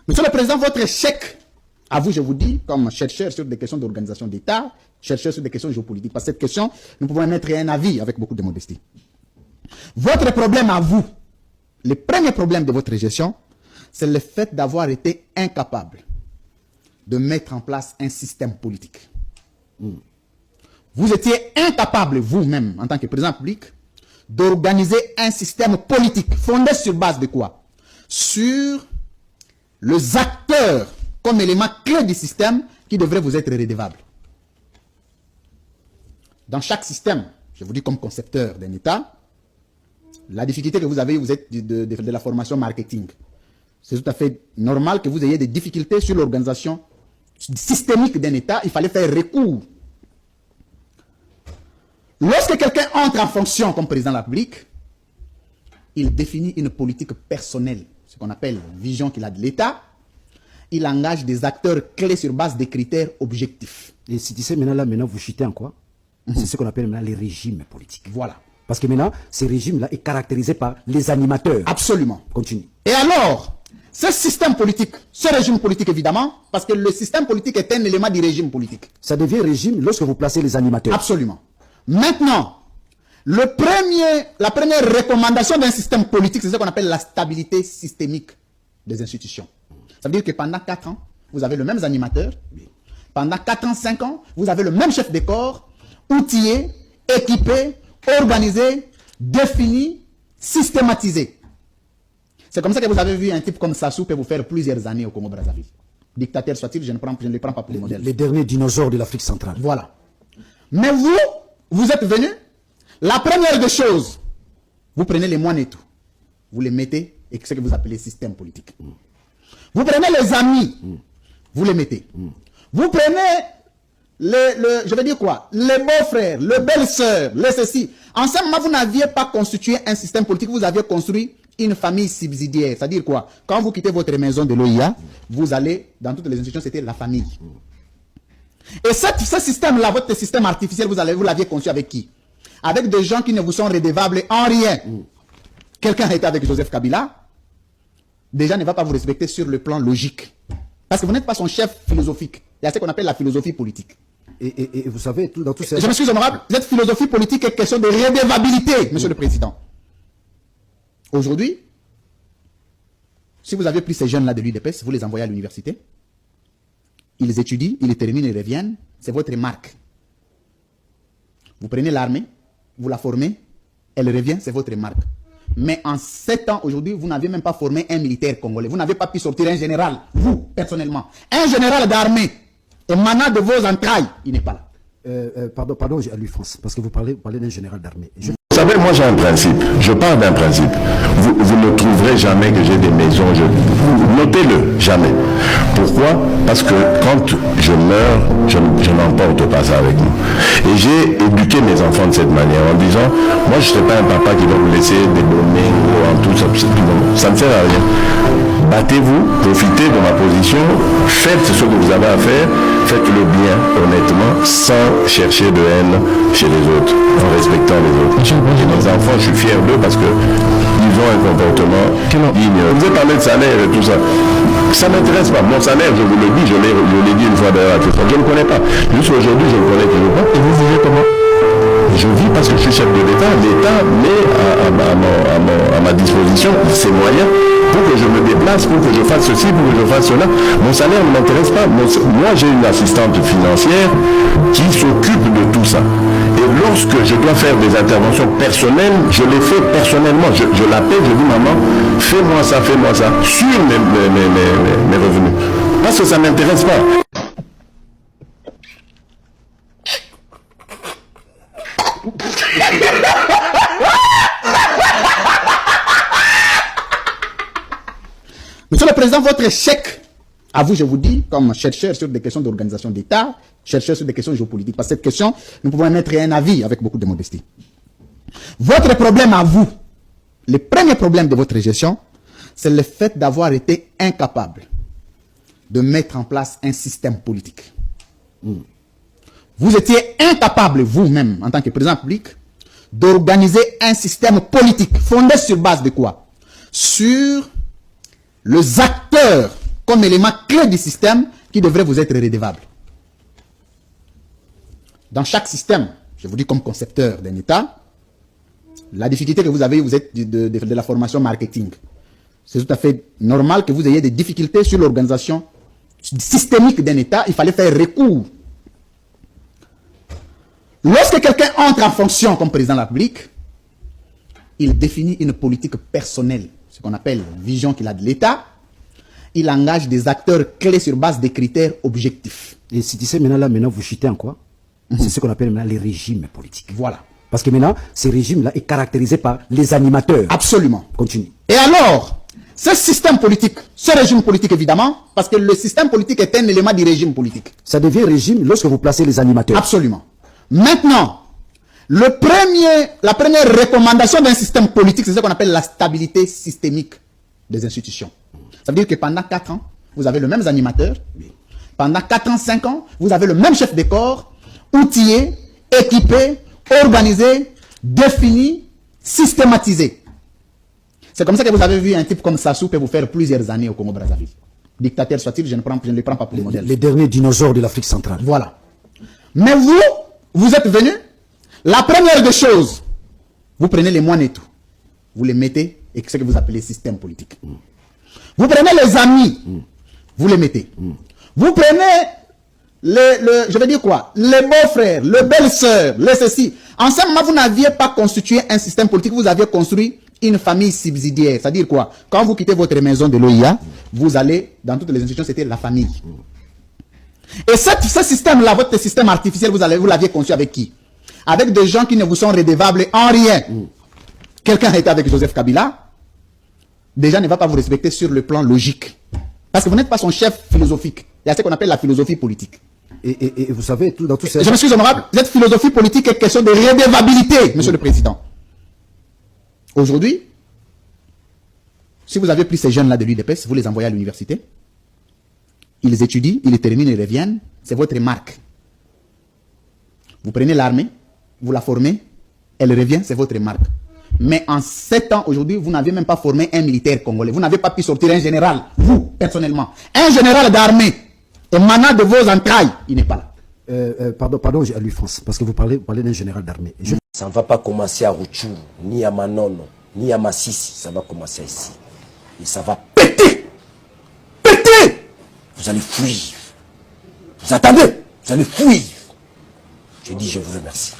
Monsieur le Président, votre échec, à vous je vous dis, comme chercheur sur des questions d'organisation d'État, chercheur sur des questions géopolitiques, parce que cette question, nous pouvons émettre un avis avec beaucoup de modestie. Votre problème à vous, le premier problème de votre gestion, c'est le fait d'avoir été incapable de mettre en place un système politique. Vous étiez incapable, vous-même, en tant que président public, d'organiser un système politique fondé sur base de quoi? Sur les acteurs comme élément clé du système qui devraient vous être redevables. Dans chaque système, je vous dis comme concepteur d'un État, la difficulté que vous avez, vous êtes de la formation marketing. C'est tout à fait normal que vous ayez des difficultés sur l'organisation systémique d'un État. Il fallait faire recours. Lorsque quelqu'un entre en fonction comme président de la République, il définit une politique personnelle, ce qu'on appelle vision qu'il a de l'État. Il engage des acteurs clés sur base des critères objectifs. Et si tu sais, maintenant vous chutez en quoi? C'est ce qu'on appelle maintenant les régimes politiques. Voilà. Parce que maintenant, ces régimes-là est caractérisé par les animateurs. Absolument. Continue. Et alors, ce système politique, ce régime politique évidemment, parce que le système politique est un élément du régime politique. Ça devient régime lorsque vous placez les animateurs. Absolument. Maintenant, la première recommandation d'un système politique, c'est ce qu'on appelle la stabilité systémique des institutions. Ça veut dire que pendant 4 ans, vous avez le même animateur. Pendant 4 ans, 5 ans, vous avez le même chef de corps, outillé, équipé, organisé, défini, systématisé. C'est comme ça que vous avez vu un type comme Sassou peut vous faire plusieurs années au Congo-Brazzaville. Dictateur soit-il, je ne les prends pas pour les modèles. Les derniers dinosaures de l'Afrique centrale. Voilà. Mais vous êtes venus, la première des choses, vous prenez les moines et tout, vous les mettez, et c'est ce que vous appelez système politique. Vous prenez les amis, vous les mettez. Vous prenez je veux dire quoi? Les beaux-frères, les belles-sœurs, les ceci. En ce moment, vous n'aviez pas constitué un système politique, vous aviez construit une famille subsidiaire. C'est-à-dire quoi? Quand vous quittez votre maison de l'OIA, vous allez, dans toutes les institutions, c'était la famille. Et ce système-là, votre système artificiel, vous l'aviez conçu avec qui? Avec des gens qui ne vous sont redevables en rien. Quelqu'un était avec Joseph Kabila, déjà ne va pas vous respecter sur le plan logique. Parce que vous n'êtes pas son chef philosophique. Il y a ce qu'on appelle la philosophie politique. Et vous savez, dans tout ça... Je m'excuse, honorable, cette philosophie politique est question de redevabilité, monsieur le Président. Aujourd'hui, si vous avez pris ces jeunes-là de l'UDPS, vous les envoyez à l'université, ils étudient, ils terminent, ils reviennent, c'est votre marque. Vous prenez l'armée, vous la formez, elle revient, c'est votre marque. Mais en 7 ans, aujourd'hui, vous n'avez même pas formé un militaire congolais. Vous n'avez pas pu sortir un général, vous, personnellement. Un général d'armée, émanant de vos entrailles, il n'est pas là. Pardon, à lui, France, parce que vous parlez d'un général d'armée. Vous savez, moi j'ai un principe, je parle d'un principe. Vous ne trouverez jamais que j'ai des maisons, notez-le, jamais. Pourquoi? Parce que quand je meurs, je n'emporte pas ça avec moi. Et j'ai éduqué mes enfants de cette manière, en disant, moi je ne serai pas un papa qui va vous laisser des données en tout ça, ça ne sert à rien. Battez-vous, profitez de ma position, faites ce que vous avez à faire, faites-le bien, honnêtement, sans chercher de haine chez les autres, en respectant les autres. Et mes enfants, je suis fier d'eux parce que ils ont un comportement digne. Vous avez parlé de salaire et tout ça. Ça ne m'intéresse pas. Mon salaire, je vous le dis, je l'ai dit une fois d'ailleurs à tout ça. Je ne le connais pas. Juste aujourd'hui, je le connais toujours pas. Et vous vivez comment? Je vis parce que je suis chef de l'État. L'État met à ma disposition ses moyens pour que je me déplace, pour que je fasse ceci, pour que je fasse cela. Mon salaire ne m'intéresse pas. Moi, j'ai une assistante financière qui s'occupe de tout ça. Et lorsque je dois faire des interventions personnelles, je les fais personnellement. Je l'appelle, je dis maman, fais-moi ça, sur mes revenus. Parce que ça ne m'intéresse pas. Monsieur le Président, votre échec, à vous je vous dis, comme chercheur sur des questions d'organisation d'État, chercheur sur des questions géopolitiques, parce que cette question, nous pouvons émettre un avis avec beaucoup de modestie. Votre problème à vous, le premier problème de votre gestion, c'est le fait d'avoir été incapable de mettre en place un système politique. Vous étiez incapable, vous-même, en tant que président public, d'organiser un système politique fondé sur base de quoi? Sur les acteurs comme élément clé du système qui devrait vous être redevable. Dans chaque système, je vous dis comme concepteur d'un État, la difficulté que vous avez, vous êtes de la formation marketing. C'est tout à fait normal que vous ayez des difficultés sur l'organisation systémique d'un État. Il fallait faire recours. Lorsque quelqu'un entre en fonction comme président de la République, il définit une politique personnelle, ce qu'on appelle la vision qu'il a de l'État. Il engage des acteurs clés sur base des critères objectifs. Et si tu sais maintenant vous chutez en quoi? C'est ce qu'on appelle maintenant les régimes politiques. Voilà. Parce que maintenant, ces régimes-là est caractérisé par les animateurs. Absolument. Continue. Et alors, ce système politique, ce régime politique évidemment, parce que le système politique est un élément du régime politique. Ça devient régime lorsque vous placez les animateurs. Absolument. Maintenant, la première recommandation d'un système politique, c'est ce qu'on appelle la stabilité systémique des institutions. Ça veut dire que pendant 4 ans, vous avez le même animateur. Pendant 4 ans, 5 ans, vous avez le même chef de corps, outillé, équipé, organisé, défini, systématisé. C'est comme ça que vous avez vu un type comme Sassou peut vous faire plusieurs années au Congo-Brazzaville. Dictateur soit-il, je ne le prends pas pour le modèle. Les derniers dinosaures de l'Afrique centrale. Voilà. Mais vous êtes venus, la première des choses, vous prenez les moines et tout, vous les mettez, et c'est ce que vous appelez système politique. Vous prenez les amis, vous les mettez. Vous prenez je veux dire quoi, les beaux-frères, les belles-sœurs, les ceci. En ce moment, vous n'aviez pas constitué un système politique, vous aviez construit une famille subsidiaire. C'est-à-dire quoi? Quand vous quittez votre maison de l'OIA, vous allez, dans toutes les institutions, c'était la famille. Et ce système-là, votre système artificiel, vous l'aviez conçu avec qui? Avec des gens qui ne vous sont redevables en rien. Quelqu'un a été avec Joseph Kabila, déjà ne va pas vous respecter sur le plan logique. Parce que vous n'êtes pas son chef philosophique. Il y a ce qu'on appelle la philosophie politique. Et vous savez, dans tout ça... Je m'excuse, honorable, cette philosophie politique est question de redevabilité, monsieur le Président. Aujourd'hui, si vous avez pris ces jeunes-là de l'UDPS, vous les envoyez à l'université, ils étudient, ils terminent, ils reviennent, c'est votre marque. Vous prenez l'armée, vous la formez, elle revient, c'est votre marque. Mais en 7 ans, aujourd'hui, vous n'avez même pas formé un militaire congolais. Vous n'avez pas pu sortir un général, vous, personnellement. Un général d'armée, émanant de vos entrailles, il n'est pas là. Pardon, à lui, France, parce que vous parlez d'un général d'armée. Ça ne va pas commencer à Rutshuru, ni à Manono, ni à Massissi. Ça va commencer ici. Et ça va péter. Péter. Vous allez fuir. Vous attendez. Vous allez fuir. Je dis, je vous remercie.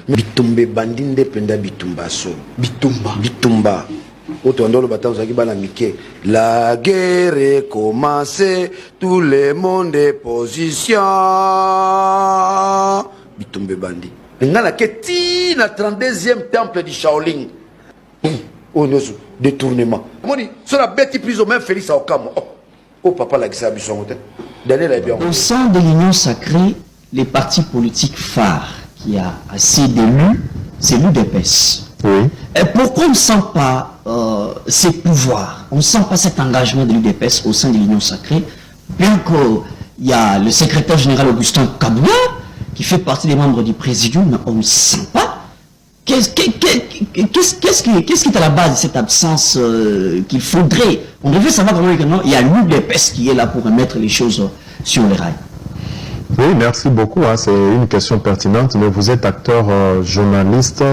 Bitumbe bandinde penda bitumba so. Bitumba. La guerre est commencée, tout le monde est position. Bitumbe bandi. Ngana keti na 32e temple du Shaolin. Oh non, détournement. Moni, sur la bête prison même Félix Aokamo. Oh papa la gisa bisongote. Au sein de l'Union sacrée, les partis politiques phares qui a assez d'élus, c'est l'UDPS. Oui. Et pourquoi on ne sent pas ces pouvoirs, on ne sent pas cet engagement de l'UDPS au sein de l'Union sacrée, bien qu'il y a le secrétaire général Augustin Kabouya, qui fait partie des membres du présidium, mais on ne sent pas. Qu'est-ce qui est à la base de cette absence qu'il faudrait? On devait savoir comment il y a l'UDPS qui est là pour remettre les choses sur les rails. Oui, merci beaucoup. Hein. C'est une question pertinente, mais vous êtes acteur, journaliste,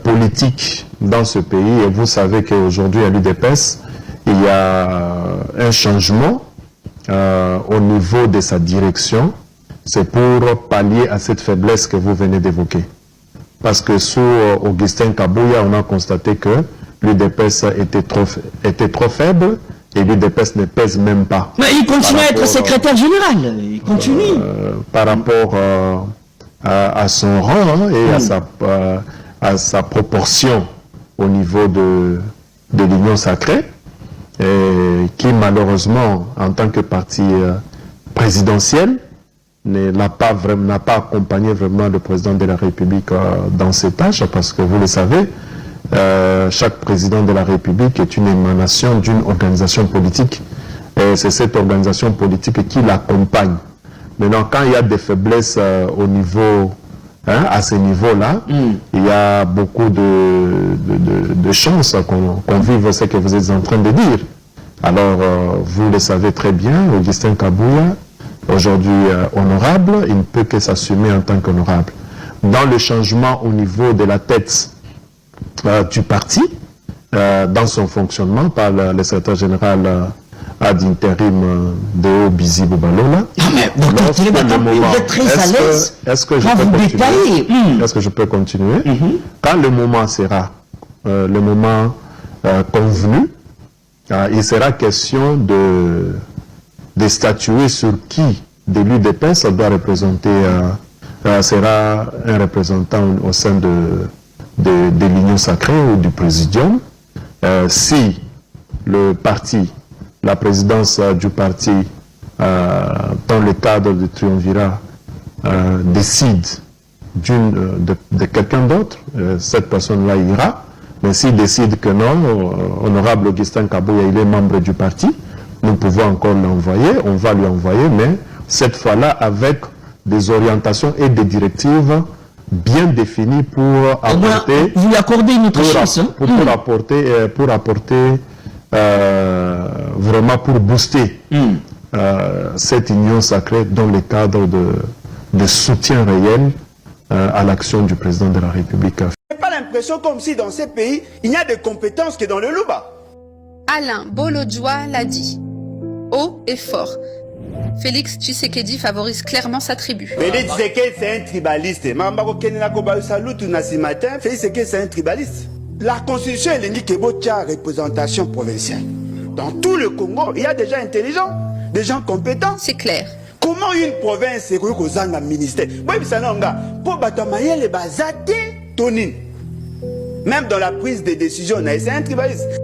politique dans ce pays, et vous savez qu'aujourd'hui à l'UDPS, il y a un changement au niveau de sa direction. C'est pour pallier à cette faiblesse que vous venez d'évoquer. Parce que sous Augustin Kabouya, on a constaté que l'UDPS était trop faible et l'UDPS ne pèse même pas. Mais il continue à être secrétaire général, il continue. Par rapport à son rang et à sa proportion au niveau de l'Union sacrée, et qui malheureusement, en tant que parti présidentiel, n'a pas accompagné vraiment le président de la République dans ses tâches, parce que vous le savez, chaque président de la République est une émanation d'une organisation politique, et c'est cette organisation politique qui l'accompagne. Maintenant, quand il y a des faiblesses au niveau, à ce niveau-là, il y a beaucoup de chance qu'on vive ce que vous êtes en train de dire. Alors, vous le savez très bien, Augustin Kabouya, aujourd'hui honorable, il ne peut que s'assumer en tant qu'honorable. Dans le changement au niveau de la tête du parti, dans son fonctionnement par le secrétaire général ad intérim de Bizi Bobalola. Non mais vous êtes très à l'aise. Est-ce que je peux continuer? Est-ce que je peux continuer? Quand le moment sera le moment convenu, il sera question de statuer sur qui de l'UDPS doit représenter, sera un représentant au sein de l'Union sacrée ou du Présidium. Si le parti, la présidence du parti, dans le cadre du triumvirat, décide de quelqu'un d'autre, cette personne-là ira. Mais s'il décide que non, honorable Augustin Kabouya, il est membre du parti, nous pouvons encore l'envoyer, on va lui envoyer, mais cette fois-là avec des orientations et des directives bien définies pour apporter... Vous lui accordez une autre chance. Pour apporter vraiment pour booster cette union sacrée dans le cadre de soutien réel à l'action du président de la République. Je n'ai pas l'impression comme si dans ces pays, il n'y a de compétences que dans le Louba. Alain Bolodjoa l'a dit, haut et fort. Félix Tshisekedi favorise clairement sa tribu. Félix Tshisekedi, c'est un tribaliste. Félix Tshisekedi, c'est un tribaliste. La constitution est l'indique qu'il y a représentation provinciale. Dans tout le Congo, il y a des gens intelligents, des gens compétents. C'est clair. Comment une province est aux un ministère? Même dans la prise de décision, c'est un tribaliste.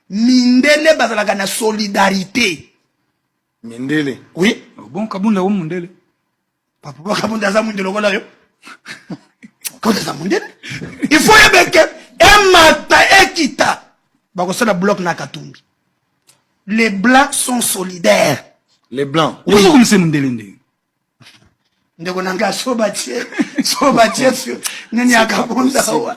Mindele bazalaka na solidarité. Mindele. Oui. Bon, Kabunda ou Mundele? Papa Kabunda za Mundele kola yo. Kabunda za Mundele. Il faut y que Emata Ekita. Bako ça la bloc na Katumbi. Les blancs sont solidaires. Les blancs. Oui. Comme c'est Mundele ndi. Ndeko nanga sobatie sur nani akabunda wa.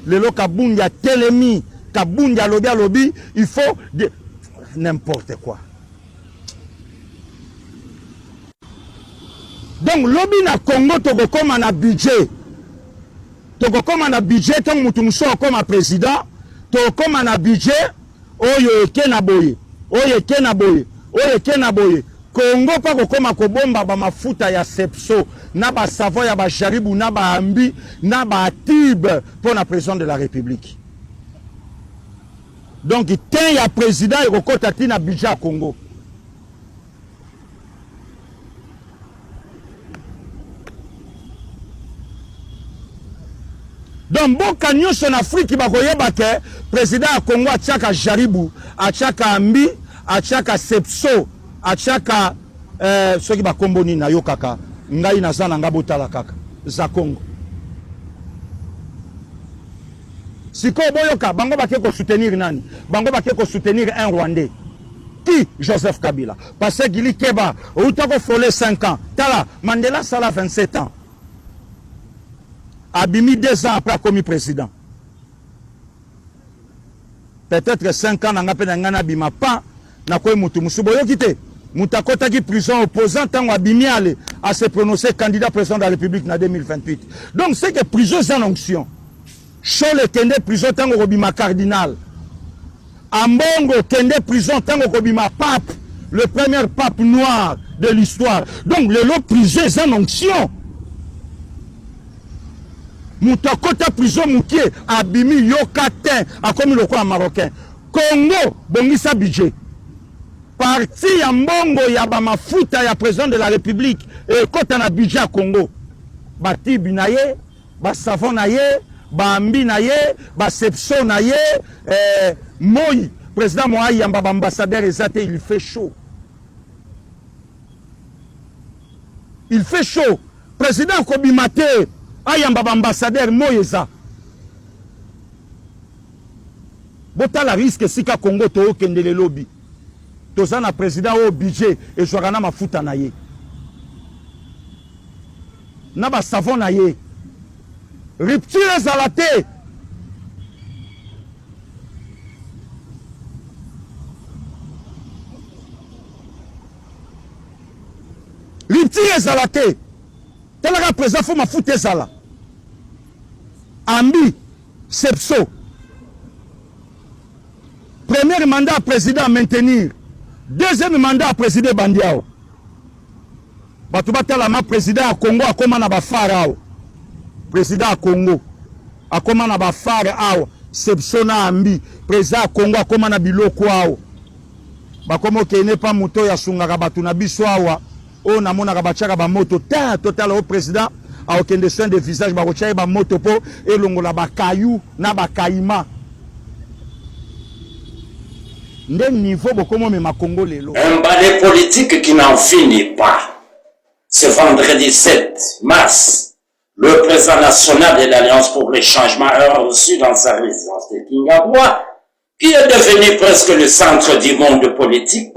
Lelo Kabunda Telemi, Kabunda Lobby, il faut n'importe quoi. Donc lobby na Congo toko comme un budget. Toko comme un budget tant mutumso comme un président, toko comme un budget oyo kenaboye. Oyo kenaboye. Congo pas comme kobomba ba mafuta ya sepso na ba savon ya ba jaribu na ba ambi na ba tube pour la président de la République. Donc il y a président et kokota tina budget à Congo. Donc boka nyonso en Afrique ba koyeba ke président ya Congo atiaka jaribu, atiaka ambi, atiaka sepso, atiaka soki ba komboni na yo kaka ngai nazana ngabotala kaka za Congo. Siko boyoka bango bake ko soutenir nani? Bango bake ko soutenir un Rwandais. Qui? Joseph Kabila. Parce que Gili Keba outako folé 5 ans. Tala Mandela sala 27 ans. Abimi 2 ans après commis président. Peut-être 5 ans n'a pas ngana bima pas na koy mutu musubo yokite. Mutakota qui prison opposant tant abimi aller à se prononcer candidat président de la République en 2028. Donc c'est que prison en onction. Chole kende prison tant robima cardinal. Ambongo kende prison tant robima pape, le premier pape noir de l'histoire. Donc le lot prison en onction. Mutakota prison mukie abimi yokatin a comme le quoi marocain. Congo bongisa budget. Parti ya mbongo ya ba mafuta ya président de la République et kota na budget à Congo. Bati binaye, ba savon naye, Bambi na ye, Sepso na ye, Moi, président Moi Yamba, ambassadeur Ezate, il fait chaud. Il fait chaud. Président Kobimate, Ayamba ambassadeur Moïsa. Bota la risque si ka Congo to kende le lobby. Tozana président au budget et jouera ma futa na ye. Na ba savon na ye. Rupture ezalate. Rupture ezalate. Telaka président faut ma futa ezala. Ambi Sepso. Premier mandat président à maintenir. Deuxième mandat à présider Bandiao. Batubata la président à Congo à comment na ba farao. Président à Congo à comment na ba farao. Sepsona Ambi. Président à Congo à comment na biloko ao. Ba komo ke ne pas moto ya sunga batu na biso awa. O na mona ba chaka ba moto ta total au président a aucun de soin de visage ba rocha ba moto po et longola ba kayu na ba kaima. Un balai politique qui n'en finit pas. Ce vendredi 7 mars, le président national de l'Alliance pour le changement a reçu dans sa résidence de Kingaboua, qui est devenu presque le centre du monde politique,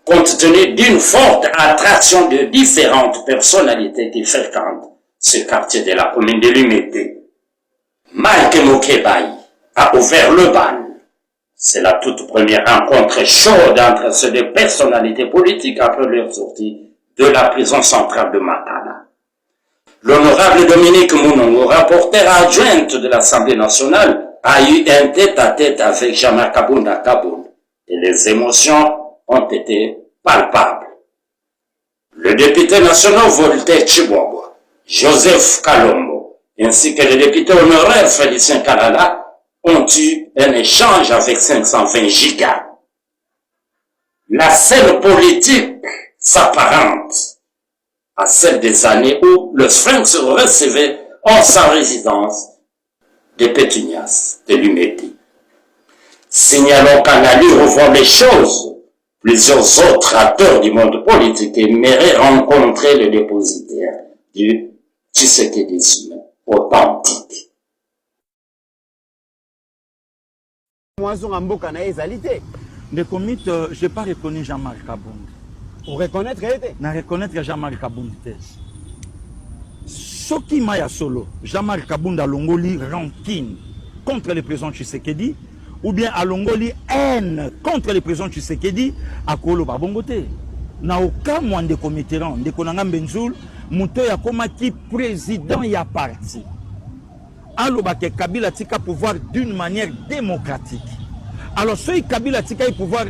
compte tenu d'une forte attraction de différentes personnalités qui fréquentent ce quartier de la commune de Limete. Mike Mokebaï a ouvert le bal. C'est la toute première rencontre chaude entre ces deux personnalités politiques après leur sortie de la prison centrale de Matana. L'honorable Dominique Mounongo, rapporteur adjointe de l'Assemblée nationale, a eu un tête-à-tête avec Jean-Marc Kabunda Kaboul et les émotions ont été palpables. Le député national Voltaire Chibobo, Joseph Kalombo, ainsi que le député honoraire Félicien Kalala ont eu un échange avec 520 gigas. La scène politique s'apparente à celle des années où le Sphinx recevait en sa résidence des pétunias de l'Umeti. Signalons qu'en allure revoir les choses, plusieurs autres acteurs du monde politique aimeraient rencontrer le dépositaire du tshisekédisme authentique. Le comité, je n'ai pas reconnu Jean-Marc Kabound. Pour reconnaître, Na reconnaître Jean-Marc Kabound. Ce qui m'a solo, Jean-Marc Kabound a longoli rancune contre le président Tshisekedi, ou bien a longoli haine contre le président Tshisekedi à Kolo Babongote. Na aucun moyen de comité, de Konanga Benzoul, Mouto ya komaki président ya parti. Alors que Kabila tika pouvoir d'une manière démocratique. Alors ce Kabila tika pouvoir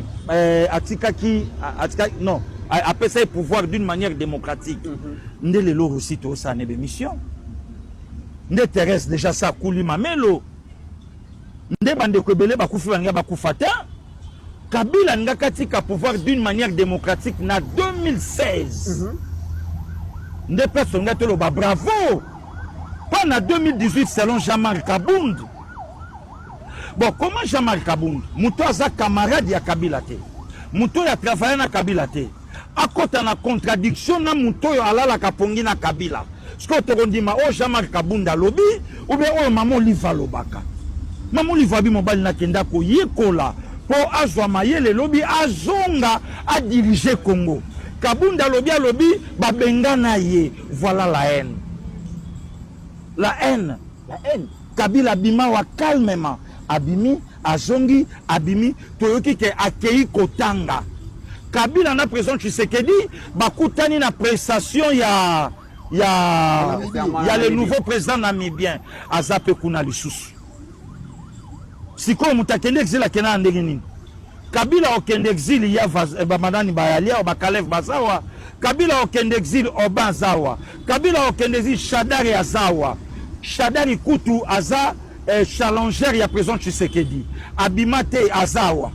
non, après ça pouvoir d'une manière démocratique. Ndé le loro sito ça nebe mission. Ndé Thérèse déjà ça kouli mamelo. Ndé bande kobele bakufi banga bakufata. Kabila ngaka tika pouvoir d'une manière démocratique na 2016. Ndé personne ngato lo ba bravo. Pas en 2018 selon Jean-Marc Kabound. Bon, comment Jean-Marc Kabound? Mouto a camarade ya Kabila te. Mouto a travaillé na Kabila te. A côté na contradiction na Mouto a la kapongi na Kabila. Ce que tu dis ma oh Jean-Marc Kabound a lobby ou bien oh maman Liva lobaka. Maman Liva bi mobile na kenda ko yekola pour azwa maye le lobby azonga a diriger Congo. Kabound a lobby ba bengana ye. Voilà la haine. La haine. Kabila Bima wa calmement. Abimi, Azongi, Abimi, Toyoki ke Akei Kotanga. Kabila na présent Tshisekedi, bakutani na prestation ya le nouveau président namibien, Azape Kuna Lisusu. Siko mutakende exil a kena andegini. Kabila okende exil ya bamadani bayalia, bakalev bazawa. Kabila okende exil obanzawa. Kabila okende exil Shadari Azawa. Shadari Kutu Aza challenger ya président Tshisekedi. Abimate Azawa.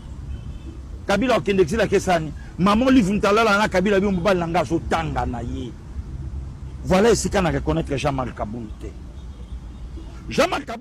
Kabila okende exil kesani. Maman livre ntalala na Kabila bi mbala langa so tanga na ye. Voilà ici qu'on a reconnaître Jean-Marc Kabound. Jean-Marc Kabound